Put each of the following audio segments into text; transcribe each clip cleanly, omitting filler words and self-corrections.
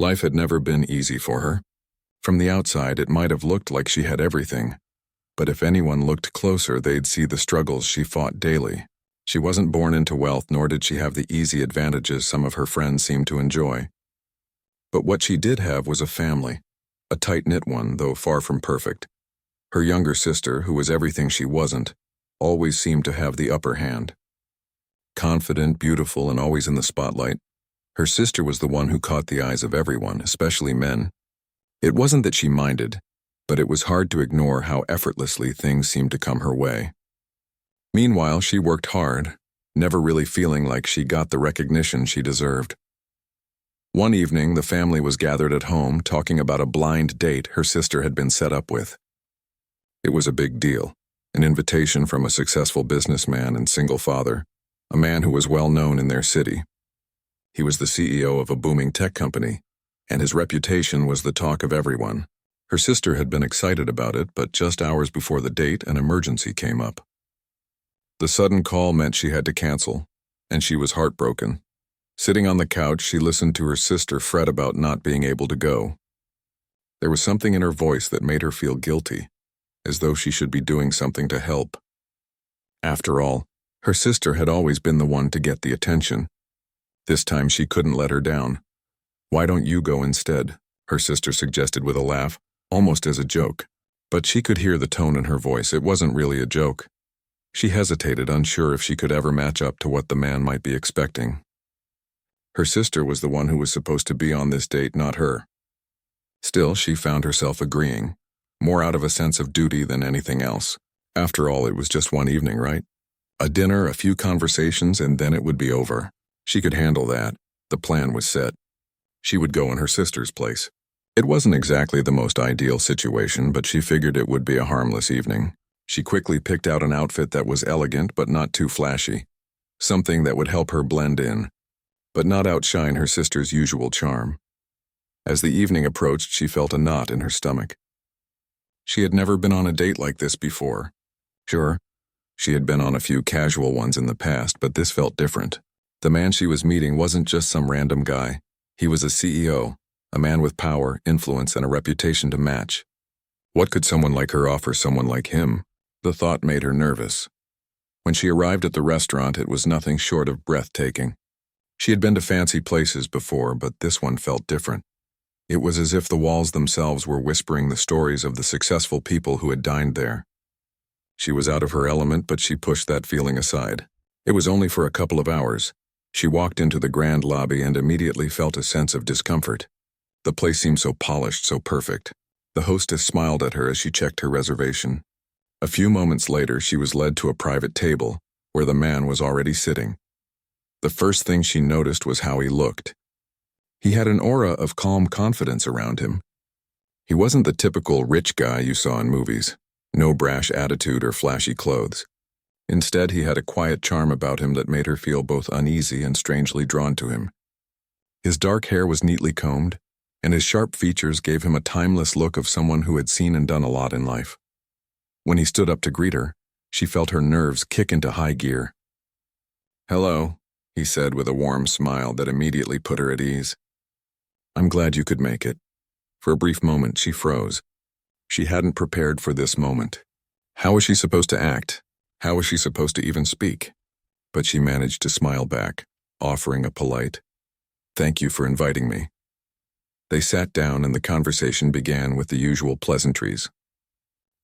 Life had never been easy for her. From the outside, it might have looked like she had everything, but if anyone looked closer, they'd see the struggles she fought daily. She wasn't born into wealth, nor did she have the easy advantages some of her friends seemed to enjoy. But what she did have was a family, a tight-knit one, though far from perfect. Her younger sister, who was everything she wasn't, always seemed to have the upper hand. Confident, beautiful, and always in the spotlight, her sister was the one who caught the eyes of everyone, especially men. It wasn't that she minded, but it was hard to ignore how effortlessly things seemed to come her way. Meanwhile, she worked hard, never really feeling like she got the recognition she deserved. One evening, the family was gathered at home talking about a blind date her sister had been set up with. It was a big deal, an invitation from a successful businessman and single father, a man who was well known in their city. He was the CEO of a booming tech company, and his reputation was the talk of everyone. Her sister had been excited about it, but just hours before the date, an emergency came up. The sudden call meant she had to cancel, and she was heartbroken. Sitting on the couch, she listened to her sister fret about not being able to go. There was something in her voice that made her feel guilty, as though she should be doing something to help. After all, her sister had always been the one to get the attention. This time she couldn't let her down. "Why don't you go instead?" her sister suggested with a laugh, almost as a joke. But she could hear the tone in her voice. It wasn't really a joke. She hesitated, unsure if she could ever match up to what the man might be expecting. Her sister was the one who was supposed to be on this date, not her. Still, she found herself agreeing, more out of a sense of duty than anything else. After all, it was just one evening, right? A dinner, a few conversations, and then it would be over. She could handle that. The plan was set. She would go in her sister's place. It wasn't exactly the most ideal situation, but she figured it would be a harmless evening. She quickly picked out an outfit that was elegant but not too flashy, something that would help her blend in, but not outshine her sister's usual charm. As the evening approached, she felt a knot in her stomach. She had never been on a date like this before. Sure, she had been on a few casual ones in the past, but this felt different. The man she was meeting wasn't just some random guy. He was a CEO, a man with power, influence, and a reputation to match. What could someone like her offer someone like him? The thought made her nervous. When she arrived at the restaurant, it was nothing short of breathtaking. She had been to fancy places before, but this one felt different. It was as if the walls themselves were whispering the stories of the successful people who had dined there. She was out of her element, but she pushed that feeling aside. It was only for a couple of hours. She walked into the grand lobby and immediately felt a sense of discomfort. The place seemed so polished, so perfect. The hostess smiled at her as she checked her reservation. A few moments later, she was led to a private table, where the man was already sitting. The first thing she noticed was how he looked. He had an aura of calm confidence around him. He wasn't the typical rich guy you saw in movies. No brash attitude or flashy clothes. Instead, he had a quiet charm about him that made her feel both uneasy and strangely drawn to him. His dark hair was neatly combed, and his sharp features gave him a timeless look of someone who had seen and done a lot in life. When he stood up to greet her, she felt her nerves kick into high gear. "Hello," he said with a warm smile that immediately put her at ease. "I'm glad you could make it." For a brief moment, she froze. She hadn't prepared for this moment. How was she supposed to act? How was she supposed to even speak? But she managed to smile back, offering a polite, "Thank you for inviting me." They sat down and the conversation began with the usual pleasantries.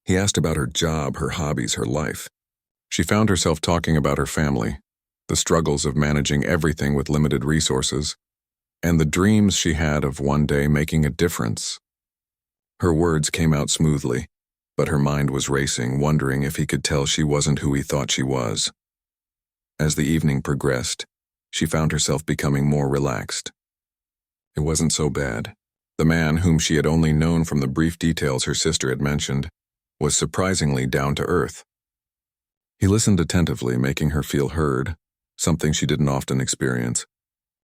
He asked about her job, her hobbies, her life. She found herself talking about her family, the struggles of managing everything with limited resources, and the dreams she had of one day making a difference. Her words came out smoothly, but her mind was racing, wondering if he could tell she wasn't who he thought she was. As the evening progressed, she found herself becoming more relaxed. It wasn't so bad. The man, whom she had only known from the brief details her sister had mentioned, was surprisingly down to earth. He listened attentively, making her feel heard, something she didn't often experience.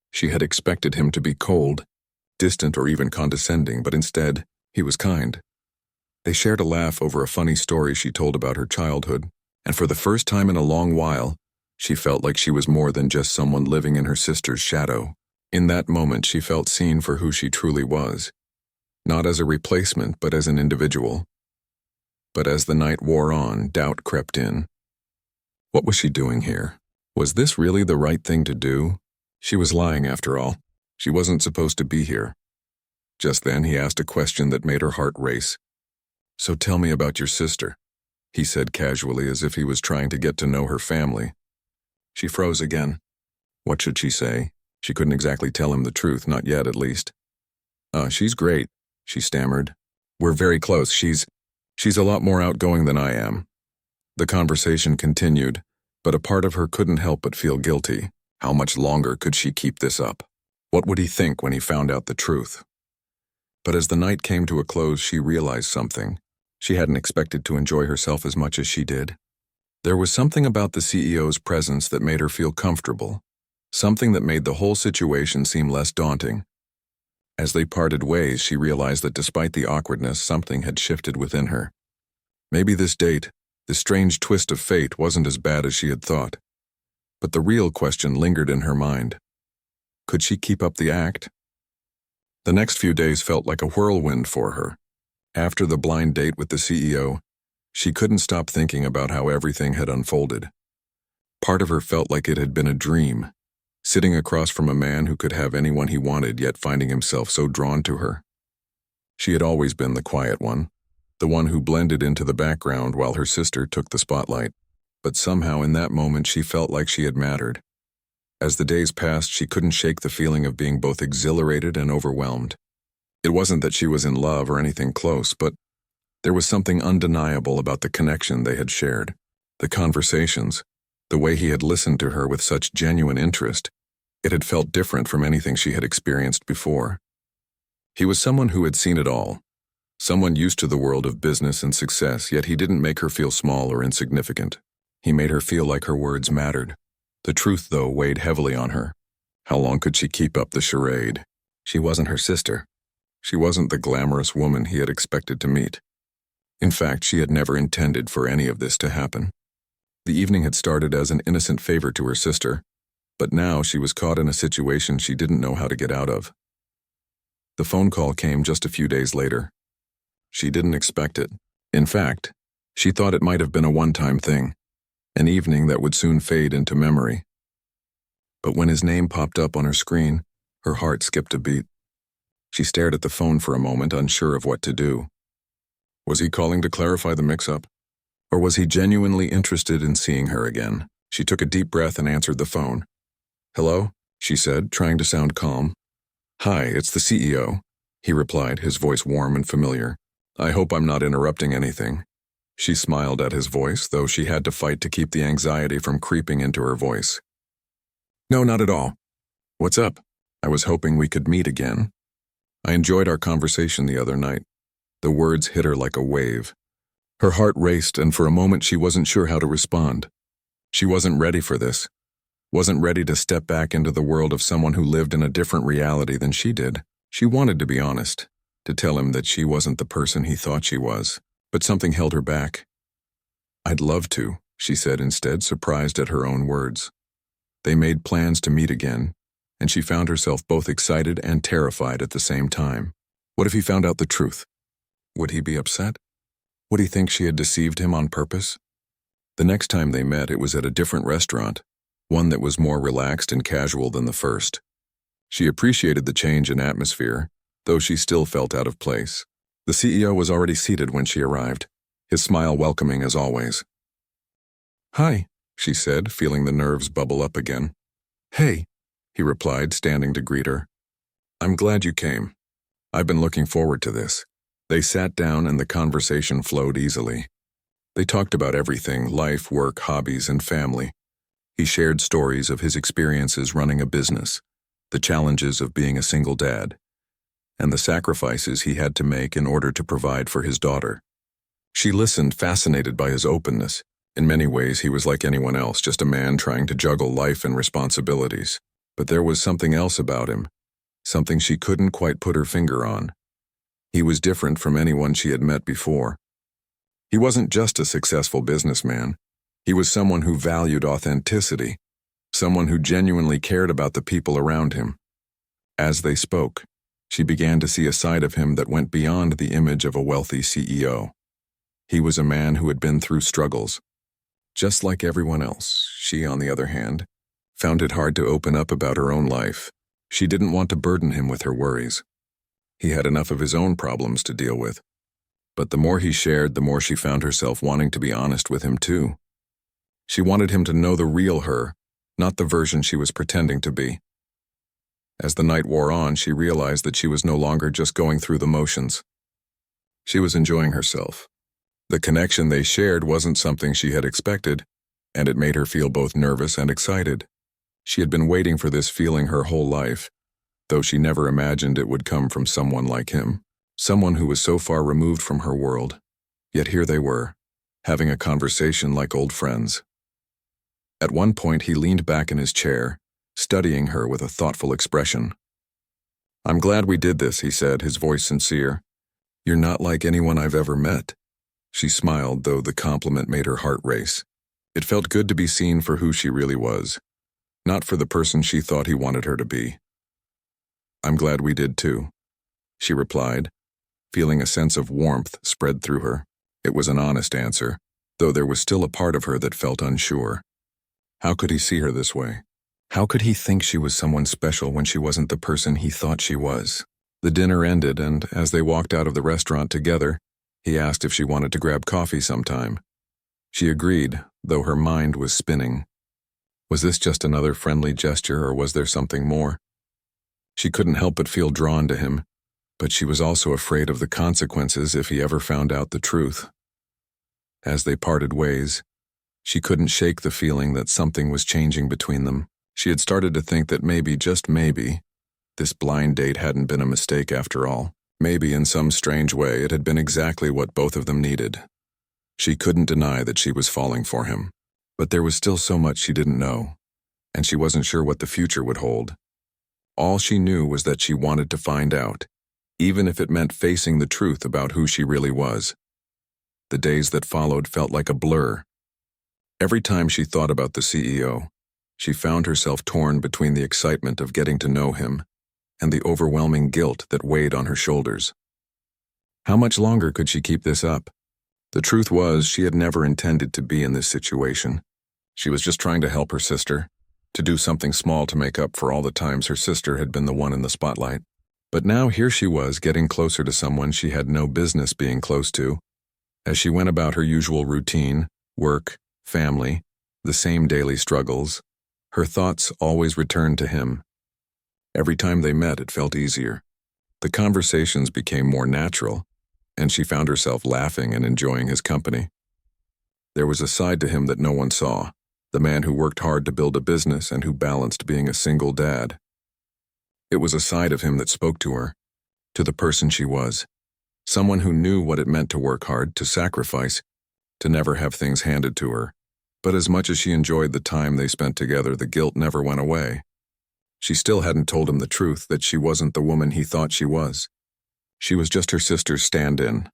She had expected him to be cold, distant, or even condescending, but instead, he was kind. They shared a laugh over a funny story she told about her childhood, and for the first time in a long while, she felt like she was more than just someone living in her sister's shadow. In that moment, she felt seen for who she truly was, not as a replacement, but as an individual. But as the night wore on, doubt crept in. What was she doing here? Was this really the right thing to do? She was lying, after all. She wasn't supposed to be here. Just then, he asked a question that made her heart race. "So tell me about your sister," he said casually, as if he was trying to get to know her family. She froze again. What should she say? She couldn't exactly tell him the truth, not yet at least. She's great," she stammered. "We're very close. She's a lot more outgoing than I am." The conversation continued, but a part of her couldn't help but feel guilty. How much longer could she keep this up? What would he think when he found out the truth? But as the night came to a close, she realized something. She hadn't expected to enjoy herself as much as she did. There was something about the CEO's presence that made her feel comfortable, something that made the whole situation seem less daunting. As they parted ways, she realized that despite the awkwardness, something had shifted within her. Maybe this date, this strange twist of fate, wasn't as bad as she had thought. But the real question lingered in her mind. Could she keep up the act? The next few days felt like a whirlwind for her. After the blind date with the CEO, she couldn't stop thinking about how everything had unfolded. Part of her felt like it had been a dream, sitting across from a man who could have anyone he wanted, yet finding himself so drawn to her. She had always been the quiet one, the one who blended into the background while her sister took the spotlight. But somehow in that moment she felt like she had mattered. As the days passed, she couldn't shake the feeling of being both exhilarated and overwhelmed. It wasn't that she was in love or anything close, but there was something undeniable about the connection they had shared, the conversations, the way he had listened to her with such genuine interest. It had felt different from anything she had experienced before. He was someone who had seen it all, someone used to the world of business and success, yet he didn't make her feel small or insignificant. He made her feel like her words mattered. The truth, though, weighed heavily on her. How long could she keep up the charade? She wasn't her sister. She wasn't the glamorous woman he had expected to meet. In fact, she had never intended for any of this to happen. The evening had started as an innocent favor to her sister, but now she was caught in a situation she didn't know how to get out of. The phone call came just a few days later. She didn't expect it. In fact, she thought it might have been a one-time thing, an evening that would soon fade into memory. But when his name popped up on her screen, her heart skipped a beat. She stared at the phone for a moment, unsure of what to do. Was he calling to clarify the mix-up? Or was he genuinely interested in seeing her again? She took a deep breath and answered the phone. "Hello?" she said, trying to sound calm. "Hi, it's the CEO," he replied, his voice warm and familiar. "I hope I'm not interrupting anything." She smiled at his voice, though she had to fight to keep the anxiety from creeping into her voice. "No, not at all. What's up? I was hoping we could meet again. I enjoyed our conversation the other night." The words hit her like a wave. Her heart raced, and for a moment she wasn't sure how to respond. She wasn't ready for this. Wasn't ready to step back into the world of someone who lived in a different reality than she did. She wanted to be honest, to tell him that she wasn't the person he thought she was, but something held her back. "I'd love to," she said instead, surprised at her own words. They made plans to meet again, and she found herself both excited and terrified at the same time. What if he found out the truth? Would he be upset? Would he think she had deceived him on purpose? The next time they met, it was at a different restaurant, one that was more relaxed and casual than the first. She appreciated the change in atmosphere, though she still felt out of place. The CEO was already seated when she arrived, his smile welcoming as always. "Hi," she said, feeling the nerves bubble up again. "Hey," he replied, standing to greet her. "I'm glad you came. I've been looking forward to this." They sat down and the conversation flowed easily. They talked about everything: life, work, hobbies, and family. He shared stories of his experiences running a business, the challenges of being a single dad, and the sacrifices he had to make in order to provide for his daughter. She listened, fascinated by his openness. In many ways, he was like anyone else, just a man trying to juggle life and responsibilities. But there was something else about him, something she couldn't quite put her finger on. He was different from anyone she had met before. He wasn't just a successful businessman. He was someone who valued authenticity, someone who genuinely cared about the people around him. As they spoke, she began to see a side of him that went beyond the image of a wealthy CEO. He was a man who had been through struggles. Just like everyone else, she, on the other hand, found it hard to open up about her own life. She didn't want to burden him with her worries. He had enough of his own problems to deal with. But the more he shared, the more she found herself wanting to be honest with him too. She wanted him to know the real her, not the version she was pretending to be. As the night wore on, she realized that she was no longer just going through the motions. She was enjoying herself. The connection they shared wasn't something she had expected, and it made her feel both nervous and excited. She had been waiting for this feeling her whole life, though she never imagined it would come from someone like him, someone who was so far removed from her world. Yet here they were, having a conversation like old friends. At one point, he leaned back in his chair, studying her with a thoughtful expression. "I'm glad we did this," he said, his voice sincere. "You're not like anyone I've ever met." She smiled, though the compliment made her heart race. It felt good to be seen for who she really was, not for the person she thought he wanted her to be. "I'm glad we did too," she replied, feeling a sense of warmth spread through her. It was an honest answer, though there was still a part of her that felt unsure. How could he see her this way? How could he think she was someone special when she wasn't the person he thought she was? The dinner ended, and as they walked out of the restaurant together, he asked if she wanted to grab coffee sometime. She agreed, though her mind was spinning. Was this just another friendly gesture, or was there something more? She couldn't help but feel drawn to him, but she was also afraid of the consequences if he ever found out the truth. As they parted ways, she couldn't shake the feeling that something was changing between them. She had started to think that maybe, just maybe, this blind date hadn't been a mistake after all. Maybe in some strange way it had been exactly what both of them needed. She couldn't deny that she was falling for him, but there was still so much she didn't know, and she wasn't sure what the future would hold. All she knew was that she wanted to find out, even if it meant facing the truth about who she really was. The days that followed felt like a blur. Every time she thought about the CEO, she found herself torn between the excitement of getting to know him and the overwhelming guilt that weighed on her shoulders. How much longer could she keep this up? The truth was, she had never intended to be in this situation. She was just trying to help her sister, to do something small to make up for all the times her sister had been the one in the spotlight. But now here she was, getting closer to someone she had no business being close to. As she went about her usual routine, work, family, the same daily struggles, her thoughts always returned to him. Every time they met, it felt easier. The conversations became more natural, and she found herself laughing and enjoying his company. There was a side to him that no one saw, the man who worked hard to build a business and who balanced being a single dad. It was a side of him that spoke to her, to the person she was, someone who knew what it meant to work hard, to sacrifice, to never have things handed to her. But as much as she enjoyed the time they spent together, the guilt never went away. She still hadn't told him the truth, that she wasn't the woman he thought she was. She was just her sister's stand-in,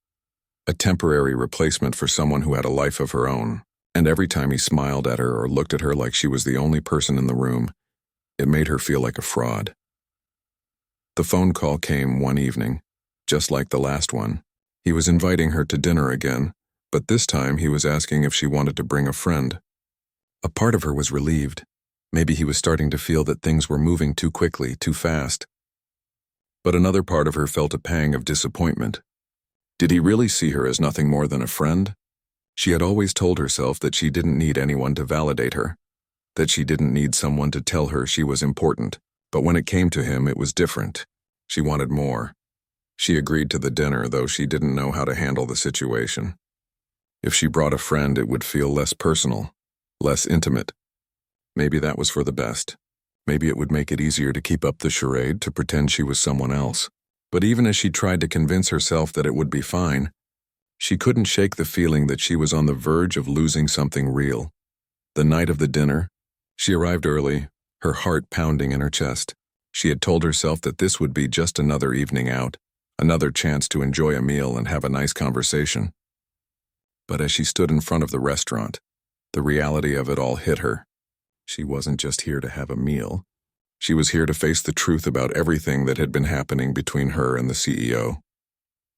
a temporary replacement for someone who had a life of her own. And every time he smiled at her or looked at her like she was the only person in the room, it made her feel like a fraud. The phone call came one evening, just like the last one. He was inviting her to dinner again, but this time he was asking if she wanted to bring a friend. A part of her was relieved. Maybe he was starting to feel that things were moving too quickly, too fast. But another part of her felt a pang of disappointment. Did he really see her as nothing more than a friend? She had always told herself that she didn't need anyone to validate her, that she didn't need someone to tell her she was important. But when it came to him, it was different. She wanted more. She agreed to the dinner, though she didn't know how to handle the situation. If she brought a friend, it would feel less personal, less intimate. Maybe that was for the best. Maybe it would make it easier to keep up the charade, to pretend she was someone else. But even as she tried to convince herself that it would be fine, she couldn't shake the feeling that she was on the verge of losing something real. The night of the dinner, she arrived early, her heart pounding in her chest. She had told herself that this would be just another evening out, another chance to enjoy a meal and have a nice conversation. But as she stood in front of the restaurant, the reality of it all hit her. She wasn't just here to have a meal. She was here to face the truth about everything that had been happening between her and the CEO.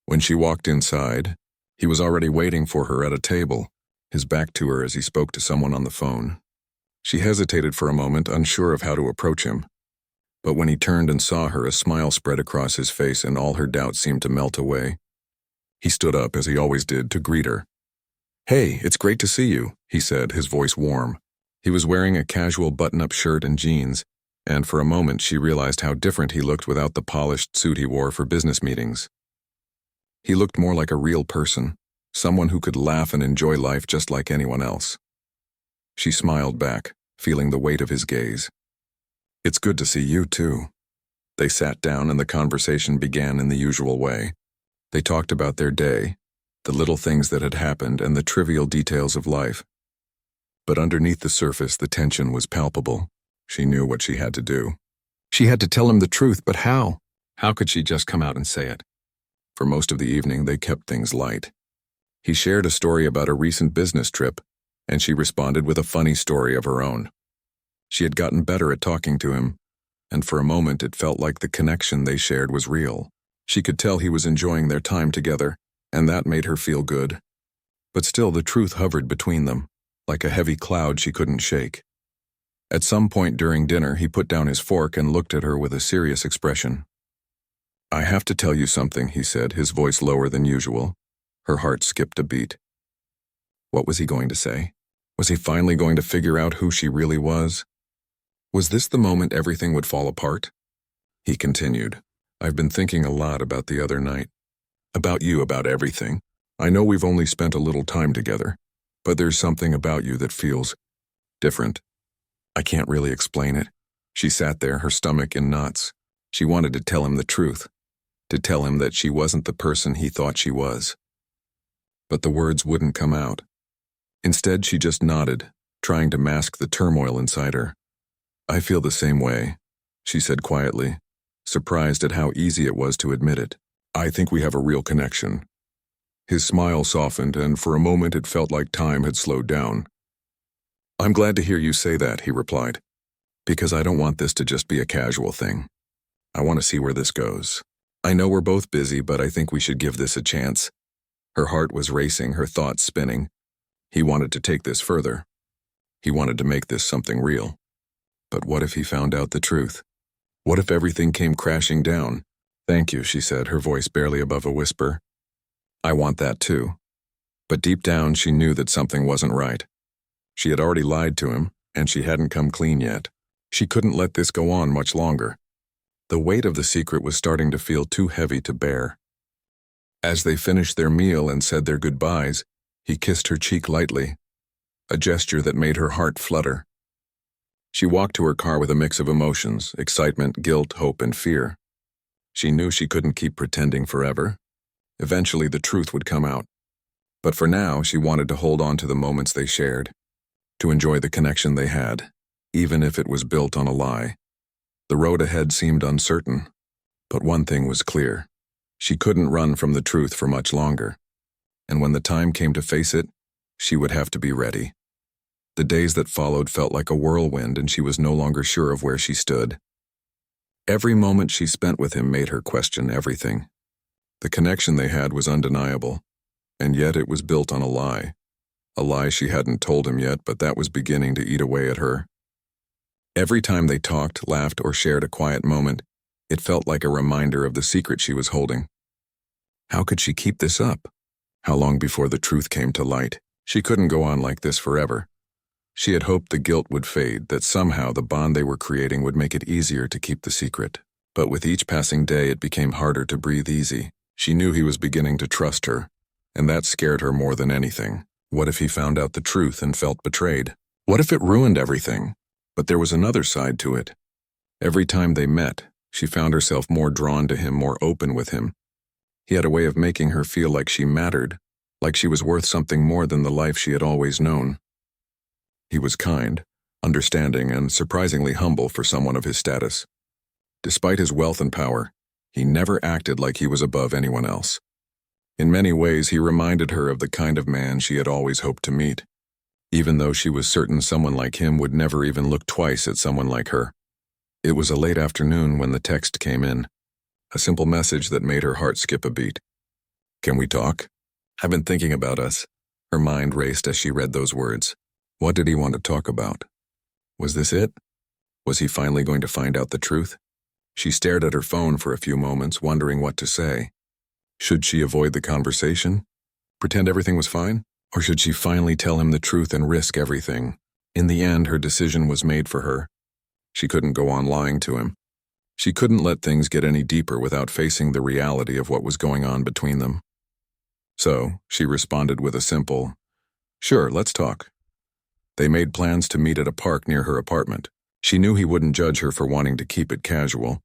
When she walked inside, he was already waiting for her at a table, his back to her as he spoke to someone on the phone. She hesitated for a moment, unsure of how to approach him. But when he turned and saw her, a smile spread across his face and all her doubts seemed to melt away. He stood up, as he always did, to greet her. "Hey, it's great to see you," he said, his voice warm. He was wearing a casual button-up shirt and jeans, and for a moment she realized how different he looked without the polished suit he wore for business meetings. He looked more like a real person, someone who could laugh and enjoy life just like anyone else. She smiled back, feeling the weight of his gaze. "It's good to see you, too." They sat down and the conversation began in the usual way. They talked about their day, the little things that had happened, and the trivial details of life. But underneath the surface, the tension was palpable. She knew what she had to do. She had to tell him the truth, but how? How could she just come out and say it? For most of the evening, they kept things light. He shared a story about a recent business trip, and she responded with a funny story of her own. She had gotten better at talking to him, and for a moment it felt like the connection they shared was real. She could tell he was enjoying their time together, and that made her feel good. But still, the truth hovered between them, like a heavy cloud she couldn't shake. At some point during dinner, he put down his fork and looked at her with a serious expression. "I have to tell you something," he said, his voice lower than usual. Her heart skipped a beat. What was he going to say? Was he finally going to figure out who she really was? Was this the moment everything would fall apart? He continued, "I've been thinking a lot about the other night. About you, about everything. I know we've only spent a little time together, but there's something about you that feels different. I can't really explain it." She sat there, her stomach in knots. She wanted to tell him the truth, to tell him that she wasn't the person he thought she was. But the words wouldn't come out. Instead, she just nodded, trying to mask the turmoil inside her. "I feel the same way," she said quietly, surprised at how easy it was to admit it. "I think we have a real connection." His smile softened, and for a moment it felt like time had slowed down. "I'm glad to hear you say that," he replied, "because I don't want this to just be a casual thing. I want to see where this goes. I know we're both busy, but I think we should give this a chance." Her heart was racing, her thoughts spinning. He wanted to take this further. He wanted to make this something real. But what if he found out the truth? What if everything came crashing down? "Thank you," she said, her voice barely above a whisper. "I want that too." But deep down, she knew that something wasn't right. She had already lied to him, and she hadn't come clean yet. She couldn't let this go on much longer. The weight of the secret was starting to feel too heavy to bear. As they finished their meal and said their goodbyes, he kissed her cheek lightly, a gesture that made her heart flutter. She walked to her car with a mix of emotions, excitement, guilt, hope, and fear. She knew she couldn't keep pretending forever. Eventually, the truth would come out. But for now, she wanted to hold on to the moments they shared, to enjoy the connection they had, even if it was built on a lie. The road ahead seemed uncertain, but one thing was clear. She couldn't run from the truth for much longer. And when the time came to face it, she would have to be ready. The days that followed felt like a whirlwind, and she was no longer sure of where she stood. Every moment she spent with him made her question everything. The connection they had was undeniable, and yet it was built on a lie. A lie she hadn't told him yet, but that was beginning to eat away at her. Every time they talked, laughed, or shared a quiet moment, it felt like a reminder of the secret she was holding. How could she keep this up? How long before the truth came to light? She couldn't go on like this forever. She had hoped the guilt would fade, that somehow the bond they were creating would make it easier to keep the secret. But with each passing day, it became harder to breathe easy. She knew he was beginning to trust her, and that scared her more than anything. What if he found out the truth and felt betrayed? What if it ruined everything? But there was another side to it. Every time they met, she found herself more drawn to him, more open with him. He had a way of making her feel like she mattered, like she was worth something more than the life she had always known. He was kind, understanding, and surprisingly humble for someone of his status. Despite his wealth and power, he never acted like he was above anyone else. In many ways, he reminded her of the kind of man she had always hoped to meet, even though she was certain someone like him would never even look twice at someone like her. It was a late afternoon when the text came in, a simple message that made her heart skip a beat. "Can we talk? I've been thinking about us." Her mind raced as she read those words. What did he want to talk about? Was this it? Was he finally going to find out the truth? She stared at her phone for a few moments, wondering what to say. Should she avoid the conversation? Pretend everything was fine? Or should she finally tell him the truth and risk everything? In the end, her decision was made for her. She couldn't go on lying to him. She couldn't let things get any deeper without facing the reality of what was going on between them. So, she responded with a simple, "Sure, let's talk." They made plans to meet at a park near her apartment. She knew he wouldn't judge her for wanting to keep it casual,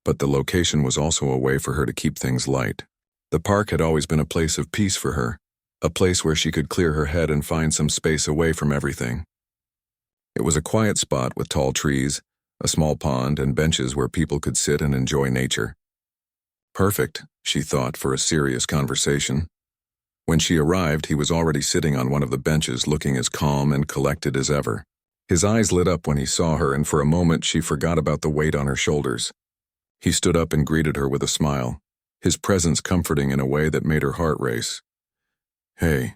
but the location was also a way for her to keep things light. The park had always been a place of peace for her, a place where she could clear her head and find some space away from everything. It was a quiet spot with tall trees, a small pond, and benches where people could sit and enjoy nature. Perfect, she thought, for a serious conversation. When she arrived, he was already sitting on one of the benches, looking as calm and collected as ever. His eyes lit up when he saw her, and for a moment she forgot about the weight on her shoulders. He stood up and greeted her with a smile, his presence comforting in a way that made her heart race. "Hey,"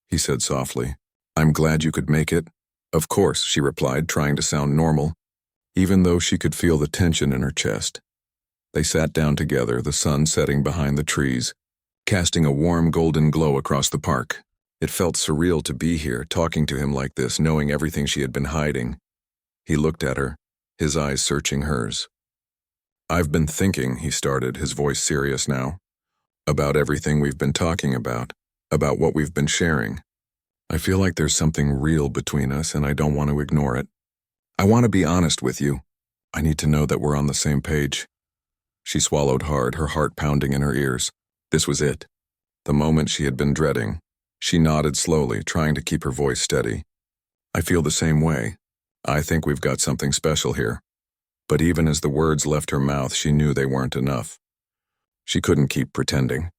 he said softly. "I'm glad you could make it." "Of course," she replied, trying to sound normal, even though she could feel the tension in her chest. They sat down together, the sun setting behind the trees, casting a warm golden glow across the park. It felt surreal to be here, talking to him like this, knowing everything she had been hiding. He looked at her, his eyes searching hers. "I've been thinking," he started, his voice serious now, "about everything we've been talking about what we've been sharing. I feel like there's something real between us, and I don't want to ignore it. I want to be honest with you. I need to know that we're on the same page." She swallowed hard, her heart pounding in her ears. This was it, the moment she had been dreading. She nodded slowly, trying to keep her voice steady. "I feel the same way. I think we've got something special here." But even as the words left her mouth, she knew they weren't enough. She couldn't keep pretending.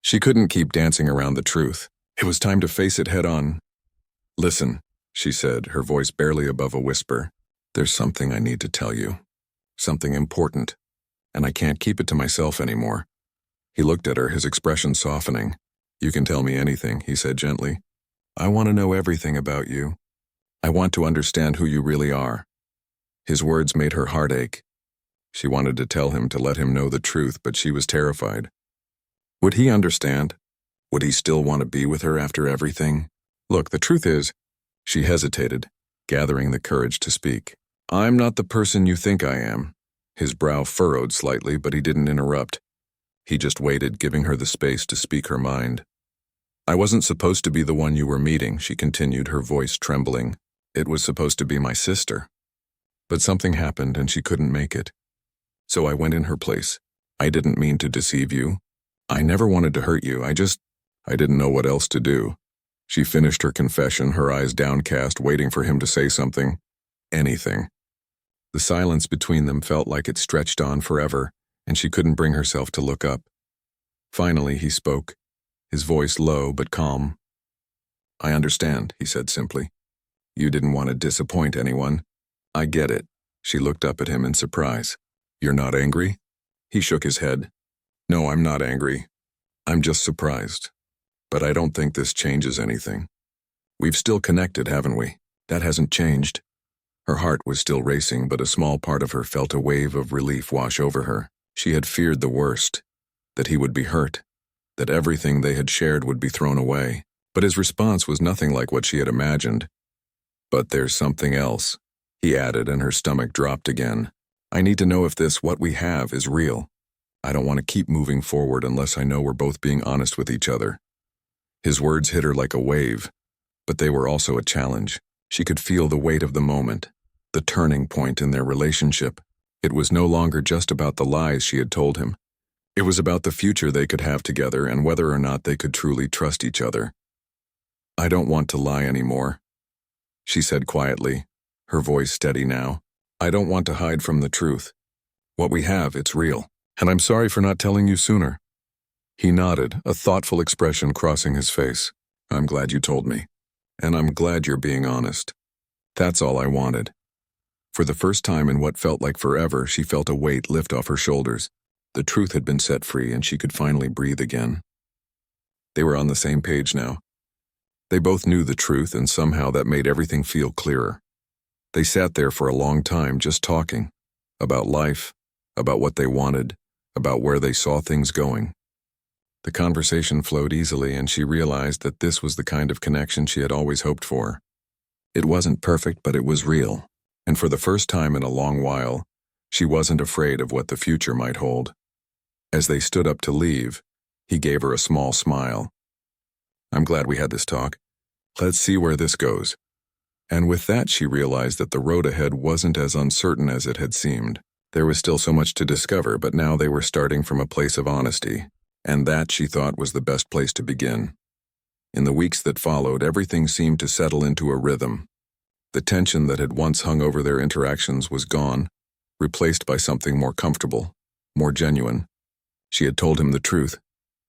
She couldn't keep dancing around the truth. It was time to face it head on. "Listen," she said, her voice barely above a whisper. "There's something I need to tell you. Something important. And I can't keep it to myself anymore." He looked at her, his expression softening. "You can tell me anything," he said gently. "I want to know everything about you. I want to understand who you really are." His words made her heart ache. She wanted to tell him, to let him know the truth, but she was terrified. Would he understand? Would he still want to be with her after everything? "Look, the truth is," she hesitated, gathering the courage to speak. "I'm not the person you think I am." His brow furrowed slightly, but he didn't interrupt. He just waited, giving her the space to speak her mind. "I wasn't supposed to be the one you were meeting," she continued, her voice trembling. "It was supposed to be my sister. But something happened and she couldn't make it. So I went in her place. I didn't mean to deceive you. I never wanted to hurt you. I didn't know what else to do." She finished her confession, her eyes downcast, waiting for him to say something. Anything. The silence between them felt like it stretched on forever, and she couldn't bring herself to look up. Finally, he spoke, his voice low but calm. "I understand," he said simply. "You didn't want to disappoint anyone. I get it." She looked up at him in surprise. "You're not angry?" He shook his head. "No, I'm not angry. I'm just surprised. But I don't think this changes anything. We've still connected, haven't we? That hasn't changed." Her heart was still racing, but a small part of her felt a wave of relief wash over her. She had feared the worst, that he would be hurt, that everything they had shared would be thrown away. But his response was nothing like what she had imagined. "But there's something else," he added, and her stomach dropped again. "I need to know if what we have is real. I don't want to keep moving forward unless I know we're both being honest with each other." His words hit her like a wave, but they were also a challenge. She could feel the weight of the moment, the turning point in their relationship. It was no longer just about the lies she had told him. It was about the future they could have together and whether or not they could truly trust each other. "I don't want to lie anymore," she said quietly, her voice steady now. "I don't want to hide from the truth. What we have, it's real. And I'm sorry for not telling you sooner." He nodded, a thoughtful expression crossing his face. "I'm glad you told me. And I'm glad you're being honest. That's all I wanted." For the first time in what felt like forever, she felt a weight lift off her shoulders. The truth had been set free, and she could finally breathe again. They were on the same page now. They both knew the truth, and somehow that made everything feel clearer. They sat there for a long time just talking. About life, about what they wanted, about where they saw things going. The conversation flowed easily, and she realized that this was the kind of connection she had always hoped for. It wasn't perfect, but it was real. And for the first time in a long while, she wasn't afraid of what the future might hold. As they stood up to leave, he gave her a small smile. "I'm glad we had this talk. Let's see where this goes." And with that, she realized that the road ahead wasn't as uncertain as it had seemed. There was still so much to discover, but now they were starting from a place of honesty, and that, she thought, was the best place to begin. In the weeks that followed, everything seemed to settle into a rhythm. The tension that had once hung over their interactions was gone, replaced by something more comfortable, more genuine. She had told him the truth,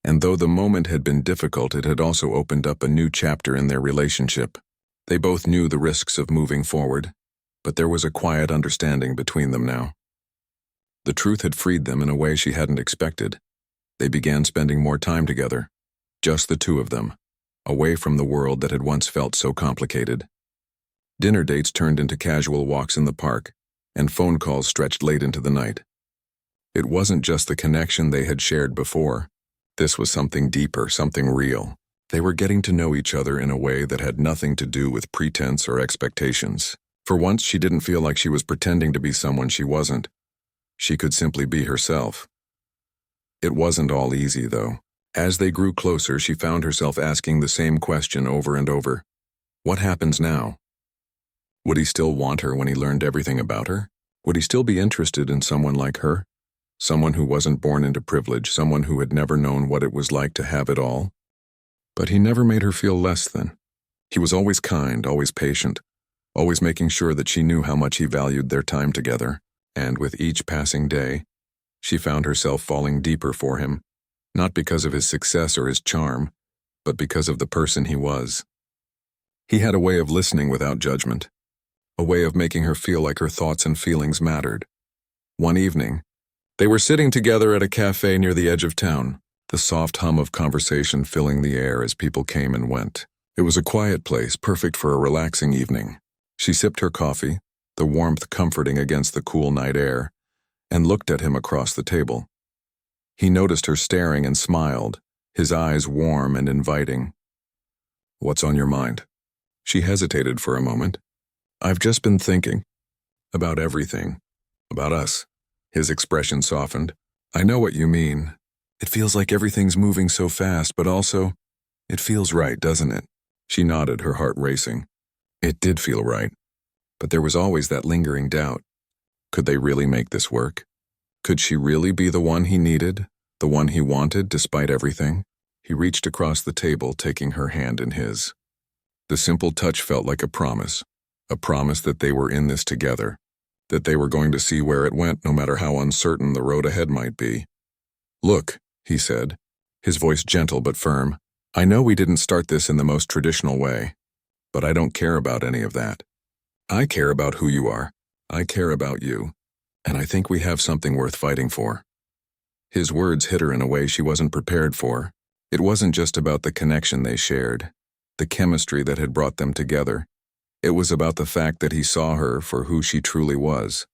and though the moment had been difficult, it had also opened up a new chapter in their relationship. They both knew the risks of moving forward, but there was a quiet understanding between them now. The truth had freed them in a way she hadn't expected. They began spending more time together, just the two of them, away from the world that had once felt so complicated. Dinner dates turned into casual walks in the park, and phone calls stretched late into the night. It wasn't just the connection they had shared before. This was something deeper, something real. They were getting to know each other in a way that had nothing to do with pretense or expectations. For once, she didn't feel like she was pretending to be someone she wasn't. She could simply be herself. It wasn't all easy, though. As they grew closer, she found herself asking the same question over and over. What happens now? Would he still want her when he learned everything about her? Would he still be interested in someone like her? Someone who wasn't born into privilege, someone who had never known what it was like to have it all? But he never made her feel less than. He was always kind, always patient, always making sure that she knew how much he valued their time together. And with each passing day, she found herself falling deeper for him, not because of his success or his charm, but because of the person he was. He had a way of listening without judgment, a way of making her feel like her thoughts and feelings mattered. One evening, they were sitting together at a cafe near the edge of town, the soft hum of conversation filling the air as people came and went. It was a quiet place, perfect for a relaxing evening. She sipped her coffee, the warmth comforting against the cool night air, and looked at him across the table. He noticed her staring and smiled, his eyes warm and inviting. "What's on your mind?" She hesitated for a moment. "I've just been thinking about everything, about us." His expression softened. "I know what you mean. It feels like everything's moving so fast, but also, it feels right, doesn't it?" She nodded, her heart racing. It did feel right. But there was always that lingering doubt. Could they really make this work? Could she really be the one he needed, the one he wanted despite everything? He reached across the table, taking her hand in his. The simple touch felt like a promise that they were in this together, that they were going to see where it went no matter how uncertain the road ahead might be. "Look," he said, his voice gentle but firm, "I know we didn't start this in the most traditional way, but I don't care about any of that. I care about who you are. I care about you, and I think we have something worth fighting for." His words hit her in a way she wasn't prepared for. It wasn't just about the connection they shared, the chemistry that had brought them together. It was about the fact that he saw her for who she truly was.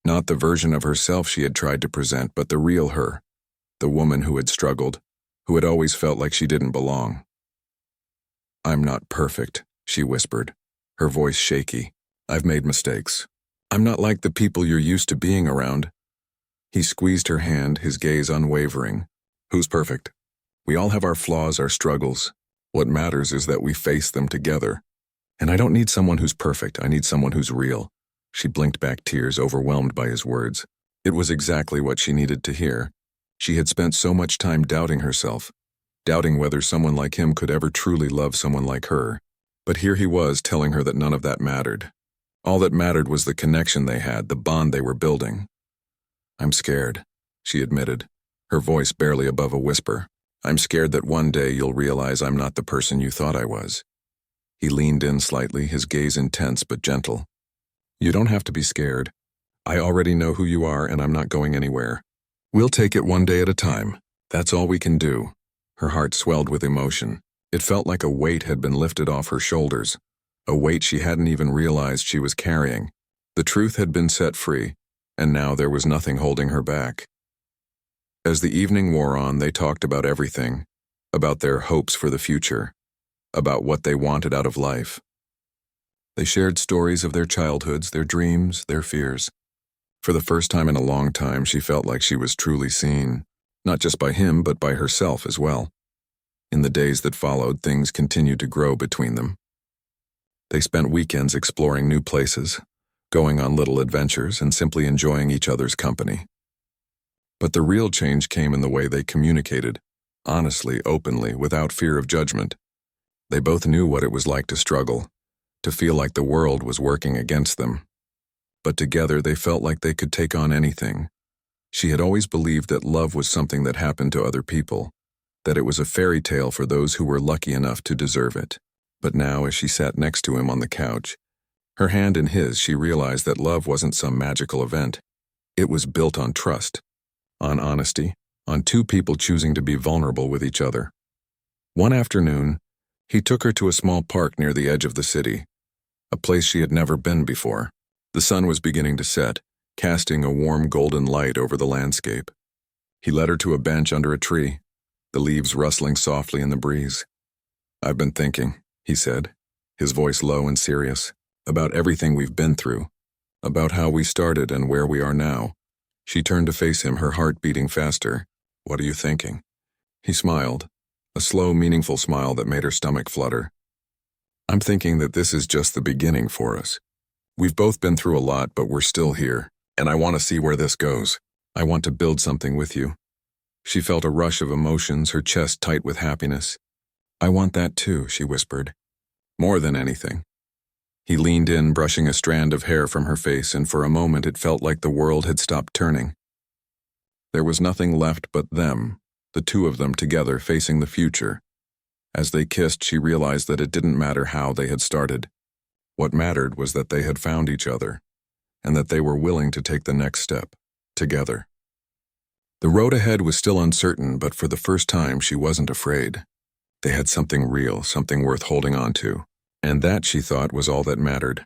Not the version of herself she had tried to present, but the real her, the woman who had struggled, who had always felt like she didn't belong. "I'm not perfect," she whispered, her voice shaky. "I've made mistakes. I'm not like the people you're used to being around." He squeezed her hand, his gaze unwavering. "Who's perfect? We all have our flaws, our struggles. What matters is that we face them together. And I don't need someone who's perfect. I need someone who's real." She blinked back tears, overwhelmed by his words. It was exactly what she needed to hear. She had spent so much time doubting herself, doubting whether someone like him could ever truly love someone like her. But here he was telling her that none of that mattered. All that mattered was the connection they had, the bond they were building. "I'm scared," she admitted, her voice barely above a whisper. "I'm scared that one day you'll realize I'm not the person you thought I was." He leaned in slightly, his gaze intense but gentle. You don't have to be scared. I already know who you are and I'm not going anywhere. We'll take it one day at a time. That's all we can do. Her heart swelled with emotion. It felt like a weight had been lifted off her shoulders, a weight she hadn't even realized she was carrying. The truth had been set free, and now there was nothing holding her back. As the evening wore on, they talked about everything, about their hopes for the future, about what they wanted out of life. They shared stories of their childhoods, their dreams, their fears. For the first time in a long time, she felt like she was truly seen, not just by him, but by herself as well. In the days that followed, things continued to grow between them. They spent weekends exploring new places, going on little adventures, and simply enjoying each other's company. But the real change came in the way they communicated, honestly, openly, without fear of judgment. They both knew what it was like to struggle, to feel like the world was working against them. But together they felt like they could take on anything. She had always believed that love was something that happened to other people, that it was a fairy tale for those who were lucky enough to deserve it. But now, as she sat next to him on the couch, her hand in his, she realized that love wasn't some magical event. It was built on trust, on honesty, on two people choosing to be vulnerable with each other. One afternoon, he took her to a small park near the edge of the city, a place she had never been before. The sun was beginning to set, casting a warm golden light over the landscape. He led her to a bench under a tree, the leaves rustling softly in the breeze. "I've been thinking," he said, his voice low and serious, "about everything we've been through, about how we started and where we are now." She turned to face him, her heart beating faster. "What are you thinking?" He smiled, a slow, meaningful smile that made her stomach flutter. "I'm thinking that this is just the beginning for us. We've both been through a lot, but we're still here, and I want to see where this goes. I want to build something with you." She felt a rush of emotions, her chest tight with happiness. "I want that too," she whispered. "More than anything." He leaned in, brushing a strand of hair from her face, and for a moment it felt like the world had stopped turning. There was nothing left but them, the two of them together facing the future. As they kissed, she realized that it didn't matter how they had started. What mattered was that they had found each other, and that they were willing to take the next step, together. The road ahead was still uncertain, but for the first time she wasn't afraid. They had something real, something worth holding on to, and that, she thought, was all that mattered.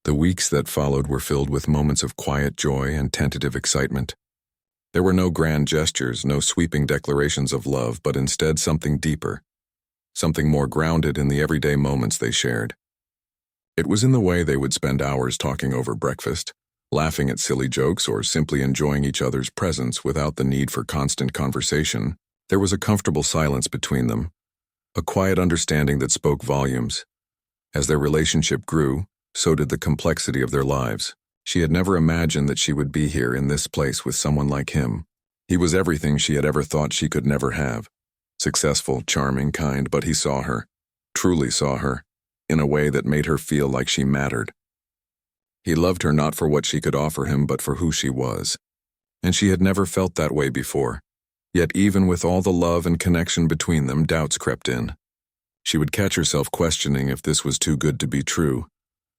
The weeks that followed were filled with moments of quiet joy and tentative excitement. There were no grand gestures, no sweeping declarations of love, but instead something deeper, something more grounded in the everyday moments they shared. It was in the way they would spend hours talking over breakfast, laughing at silly jokes, or simply enjoying each other's presence without the need for constant conversation. There was a comfortable silence between them, a quiet understanding that spoke volumes. As their relationship grew, so did the complexity of their lives. She had never imagined that she would be here in this place with someone like him. He was everything she had ever thought she could never have. Successful, charming, kind, but he saw her, truly saw her, in a way that made her feel like she mattered. He loved her not for what she could offer him, but for who she was. And she had never felt that way before. Yet even with all the love and connection between them, doubts crept in. She would catch herself questioning if this was too good to be true,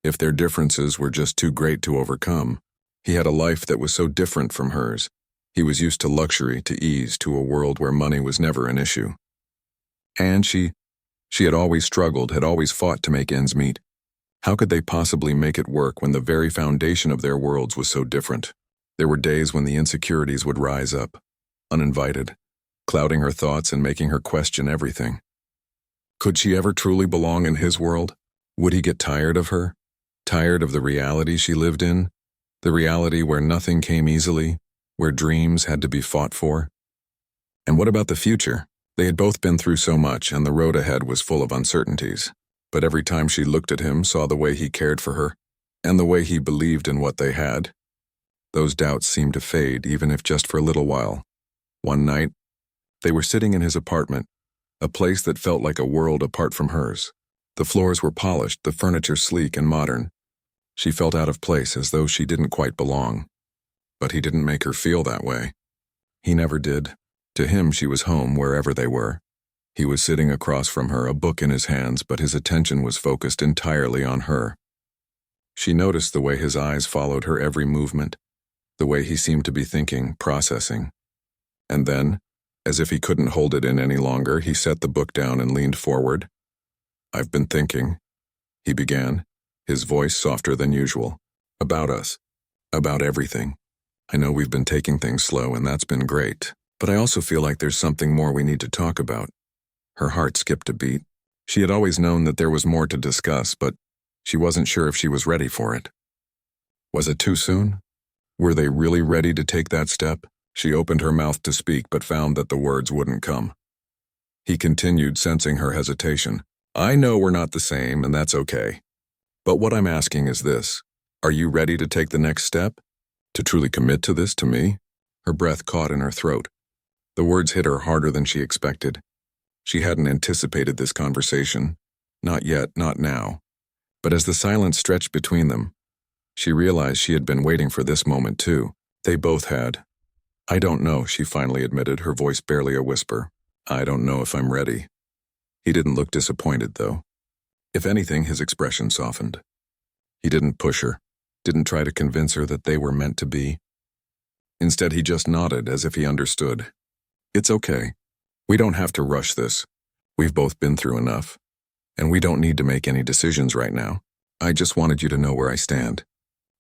if their differences were just too great to overcome. He had a life that was so different from hers. He was used to luxury, to ease, to a world where money was never an issue. And she had always struggled, had always fought to make ends meet. How could they possibly make it work when the very foundation of their worlds was so different? There were days when the insecurities would rise up, uninvited, clouding her thoughts and making her question everything. Could she ever truly belong in his world? Would he get tired of her? Tired of the reality she lived in? The reality where nothing came easily, where dreams had to be fought for? And what about the future? They had both been through so much, and the road ahead was full of uncertainties. But every time she looked at him, saw the way he cared for her, and the way he believed in what they had, those doubts seemed to fade, even if just for a little while. One night, they were sitting in his apartment, a place that felt like a world apart from hers. The floors were polished, the furniture sleek and modern. She felt out of place, as though she didn't quite belong. But he didn't make her feel that way. He never did. To him, she was home wherever they were. He was sitting across from her, a book in his hands, but his attention was focused entirely on her. She noticed the way his eyes followed her every movement, the way he seemed to be thinking, processing. And then, as if he couldn't hold it in any longer, he set the book down and leaned forward. "I've been thinking," he began, his voice softer than usual. "About us. About everything. I know we've been taking things slow, and that's been great. But I also feel like there's something more we need to talk about." Her heart skipped a beat. She had always known that there was more to discuss, but she wasn't sure if she was ready for it. Was it too soon? Were they really ready to take that step? She opened her mouth to speak, but found that the words wouldn't come. He continued, sensing her hesitation. "I know we're not the same, and that's okay. But what I'm asking is this. Are you ready to take the next step? To truly commit to this, to me?" Her breath caught in her throat. The words hit her harder than she expected. She hadn't anticipated this conversation. Not yet, not now. But as the silence stretched between them, she realized she had been waiting for this moment too. They both had. "I don't know," she finally admitted, her voice barely a whisper. "I don't know if I'm ready." He didn't look disappointed, though. If anything, his expression softened. He didn't push her, didn't try to convince her that they were meant to be. Instead, he just nodded as if he understood. "It's okay. We don't have to rush this. We've both been through enough. And we don't need to make any decisions right now. I just wanted you to know where I stand.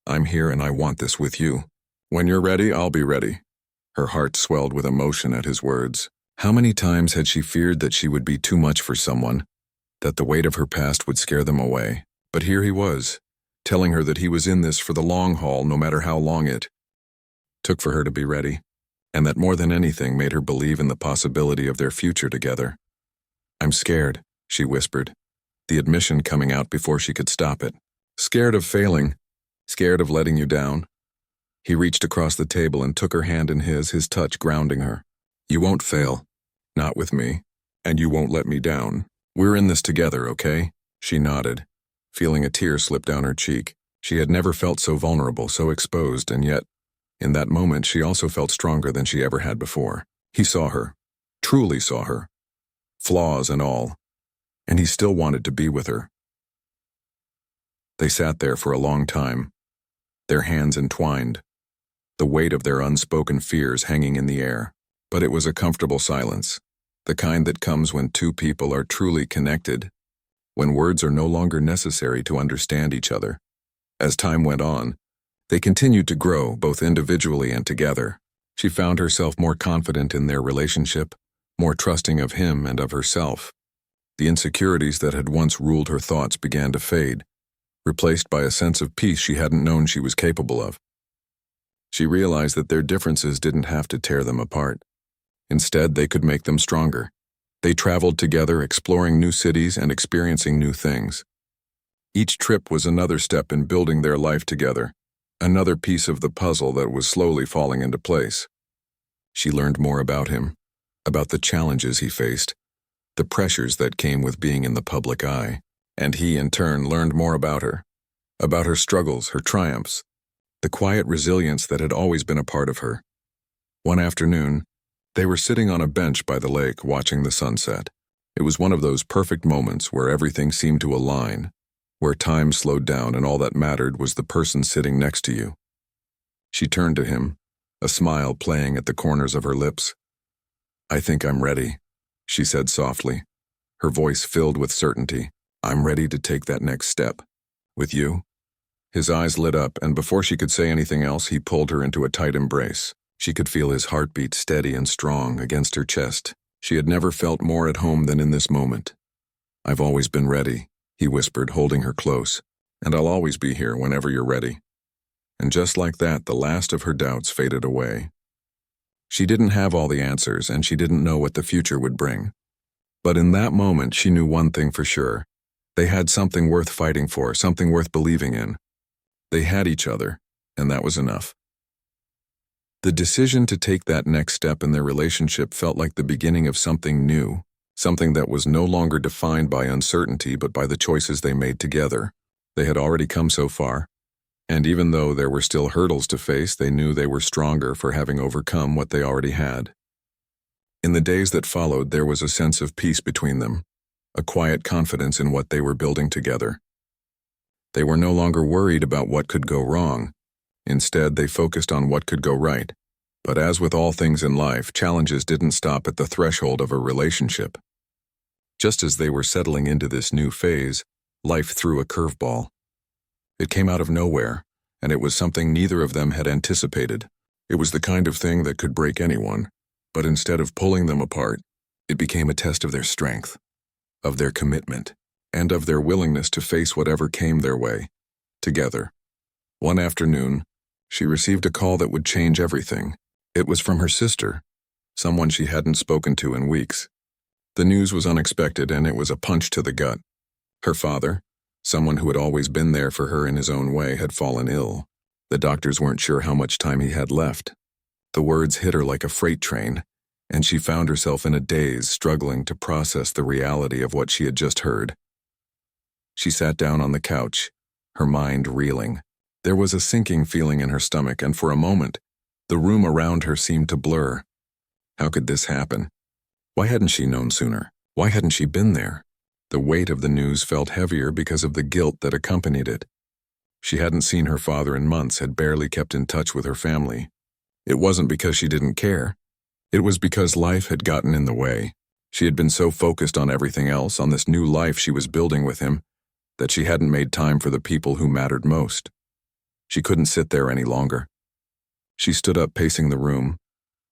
I'm here and I want this with you. When you're ready, I'll be ready." Her heart swelled with emotion at his words. How many times had she feared that she would be too much for someone, that the weight of her past would scare them away? But here he was, telling her that he was in this for the long haul, no matter how long it took for her to be ready, and that more than anything made her believe in the possibility of their future together. "I'm scared," she whispered, the admission coming out before she could stop it. "Scared of failing, scared of letting you down." He reached across the table and took her hand in his touch grounding her. "You won't fail. Not with me. And you won't let me down. We're in this together, okay?" She nodded, feeling a tear slip down her cheek. She had never felt so vulnerable, so exposed, and yet, in that moment, she also felt stronger than she ever had before. He saw her, truly saw her, flaws and all, and he still wanted to be with her. They sat there for a long time, their hands entwined, the weight of their unspoken fears hanging in the air. But it was a comfortable silence, the kind that comes when two people are truly connected, when words are no longer necessary to understand each other. As time went on, they continued to grow, both individually and together. She found herself more confident in their relationship, more trusting of him and of herself. The insecurities that had once ruled her thoughts began to fade, replaced by a sense of peace she hadn't known she was capable of. She realized that their differences didn't have to tear them apart. Instead, they could make them stronger. They traveled together, exploring new cities and experiencing new things. Each trip was another step in building their life together, another piece of the puzzle that was slowly falling into place. She learned more about him, about the challenges he faced, the pressures that came with being in the public eye, and he, in turn, learned more about her struggles, her triumphs, the quiet resilience that had always been a part of her. One afternoon, they were sitting on a bench by the lake watching the sunset. It was one of those perfect moments where everything seemed to align, where time slowed down and all that mattered was the person sitting next to you. She turned to him, a smile playing at the corners of her lips. "I think I'm ready," she said softly, her voice filled with certainty. "I'm ready to take that next step. With you?" His eyes lit up, and before she could say anything else, he pulled her into a tight embrace. She could feel his heartbeat steady and strong against her chest. She had never felt more at home than in this moment. "I've always been ready," he whispered, holding her close, "and I'll always be here whenever you're ready." And just like that, the last of her doubts faded away. She didn't have all the answers, and she didn't know what the future would bring. But in that moment, she knew one thing for sure. They had something worth fighting for, something worth believing in. They had each other, and that was enough. The decision to take that next step in their relationship felt like the beginning of something new, something that was no longer defined by uncertainty but by the choices they made together. They had already come so far, and even though there were still hurdles to face, they knew they were stronger for having overcome what they already had. In the days that followed, there was a sense of peace between them, a quiet confidence in what they were building together. They were no longer worried about what could go wrong. Instead, they focused on what could go right. But as with all things in life, challenges didn't stop at the threshold of a relationship. Just as they were settling into this new phase, life threw a curveball. It came out of nowhere, and it was something neither of them had anticipated. It was the kind of thing that could break anyone, but instead of pulling them apart, it became a test of their strength, of their commitment, and of their willingness to face whatever came their way, together. One afternoon, she received a call that would change everything. It was from her sister, someone she hadn't spoken to in weeks. The news was unexpected, and it was a punch to the gut. Her father, someone who had always been there for her in his own way, had fallen ill. The doctors weren't sure how much time he had left. The words hit her like a freight train, and she found herself in a daze, struggling to process the reality of what she had just heard. She sat down on the couch, her mind reeling. There was a sinking feeling in her stomach, and for a moment, the room around her seemed to blur. How could this happen? Why hadn't she known sooner? Why hadn't she been there? The weight of the news felt heavier because of the guilt that accompanied it. She hadn't seen her father in months, had barely kept in touch with her family. It wasn't because she didn't care. It was because life had gotten in the way. She had been so focused on everything else, on this new life she was building with him, that she hadn't made time for the people who mattered most. She couldn't sit there any longer. She stood up, pacing the room,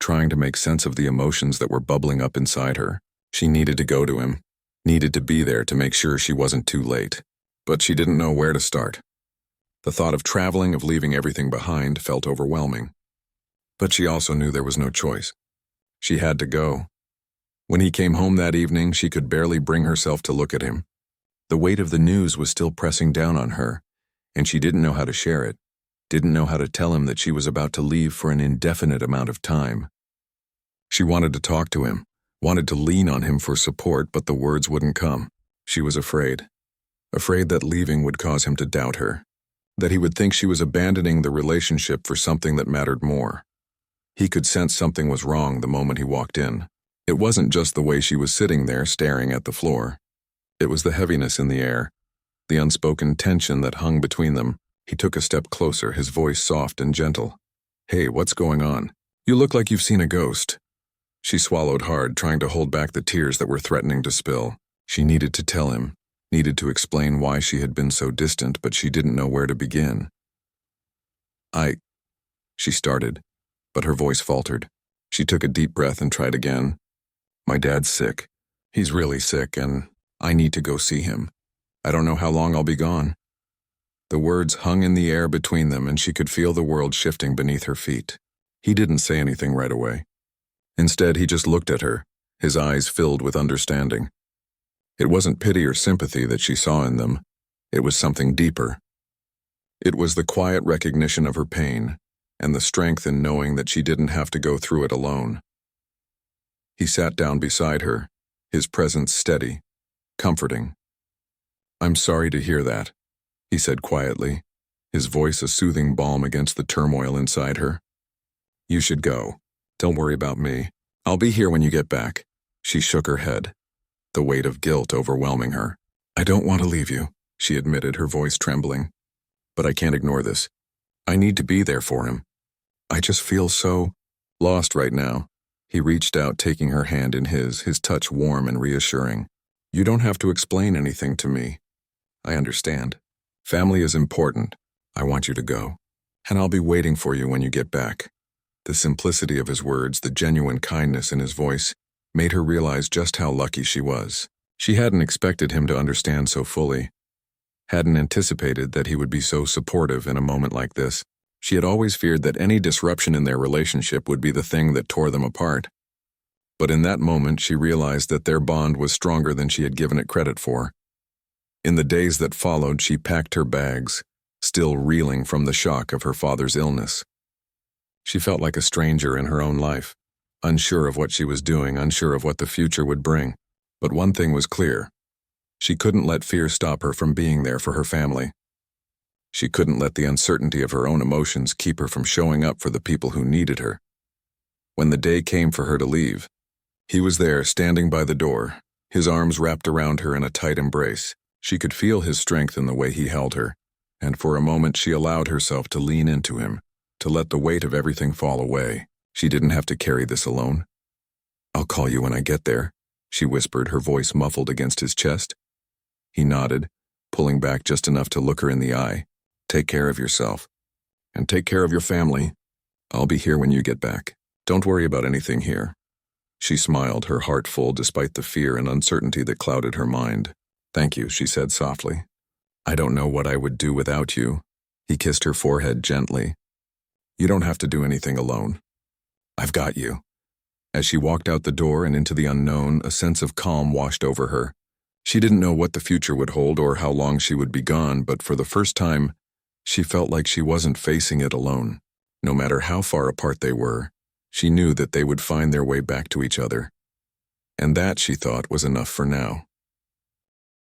trying to make sense of the emotions that were bubbling up inside her. She needed to go to him, needed to be there to make sure she wasn't too late. But she didn't know where to start. The thought of traveling, of leaving everything behind, felt overwhelming. But she also knew there was no choice. She had to go. When he came home that evening, she could barely bring herself to look at him. The weight of the news was still pressing down on her, and she didn't know how to share it, didn't know how to tell him that she was about to leave for an indefinite amount of time. She wanted to talk to him, wanted to lean on him for support, but the words wouldn't come. She was afraid that leaving would cause him to doubt her, that he would think she was abandoning the relationship for something that mattered more. He could sense something was wrong the moment he walked in. It wasn't just the way she was sitting there staring at the floor. It was the heaviness in the air, the unspoken tension that hung between them. He took a step closer, his voice soft and gentle. "Hey, what's going on? You look like you've seen a ghost." She swallowed hard, trying to hold back the tears that were threatening to spill. She needed to tell him, needed to explain why she had been so distant, but she didn't know where to begin. She started, but her voice faltered. She took a deep breath and tried again. "My dad's sick. He's really sick, and I need to go see him. I don't know how long I'll be gone." The words hung in the air between them, and she could feel the world shifting beneath her feet. He didn't say anything right away. Instead, he just looked at her, his eyes filled with understanding. It wasn't pity or sympathy that she saw in them. It was something deeper. It was the quiet recognition of her pain, and the strength in knowing that she didn't have to go through it alone. He sat down beside her, his presence steady, comforting. "I'm sorry to hear that," he said quietly, his voice a soothing balm against the turmoil inside her. "You should go. Don't worry about me. I'll be here when you get back." She shook her head, the weight of guilt overwhelming her. "I don't want to leave you," she admitted, her voice trembling. "But I can't ignore this. I need to be there for him. I just feel so lost right now." He reached out, taking her hand in his touch warm and reassuring. "You don't have to explain anything to me. I understand. Family is important. I want you to go. And I'll be waiting for you when you get back." The simplicity of his words, the genuine kindness in his voice, made her realize just how lucky she was. She hadn't expected him to understand so fully, hadn't anticipated that he would be so supportive in a moment like this. She had always feared that any disruption in their relationship would be the thing that tore them apart. But in that moment, she realized that their bond was stronger than she had given it credit for. In the days that followed, she packed her bags, still reeling from the shock of her father's illness. She felt like a stranger in her own life, unsure of what she was doing, unsure of what the future would bring. But one thing was clear. She couldn't let fear stop her from being there for her family. She couldn't let the uncertainty of her own emotions keep her from showing up for the people who needed her. When the day came for her to leave, he was there, standing by the door, his arms wrapped around her in a tight embrace. She could feel his strength in the way he held her, and for a moment she allowed herself to lean into him, to let the weight of everything fall away. She didn't have to carry this alone. "I'll call you when I get there," she whispered, her voice muffled against his chest. He nodded, pulling back just enough to look her in the eye. "Take care of yourself. And take care of your family. I'll be here when you get back. Don't worry about anything here." She smiled, her heart full despite the fear and uncertainty that clouded her mind. "Thank you," she said softly. "I don't know what I would do without you." He kissed her forehead gently. "You don't have to do anything alone. I've got you." As she walked out the door and into the unknown, a sense of calm washed over her. She didn't know what the future would hold or how long she would be gone, but for the first time, she felt like she wasn't facing it alone. No matter how far apart they were, she knew that they would find their way back to each other. And that, she thought, was enough for now.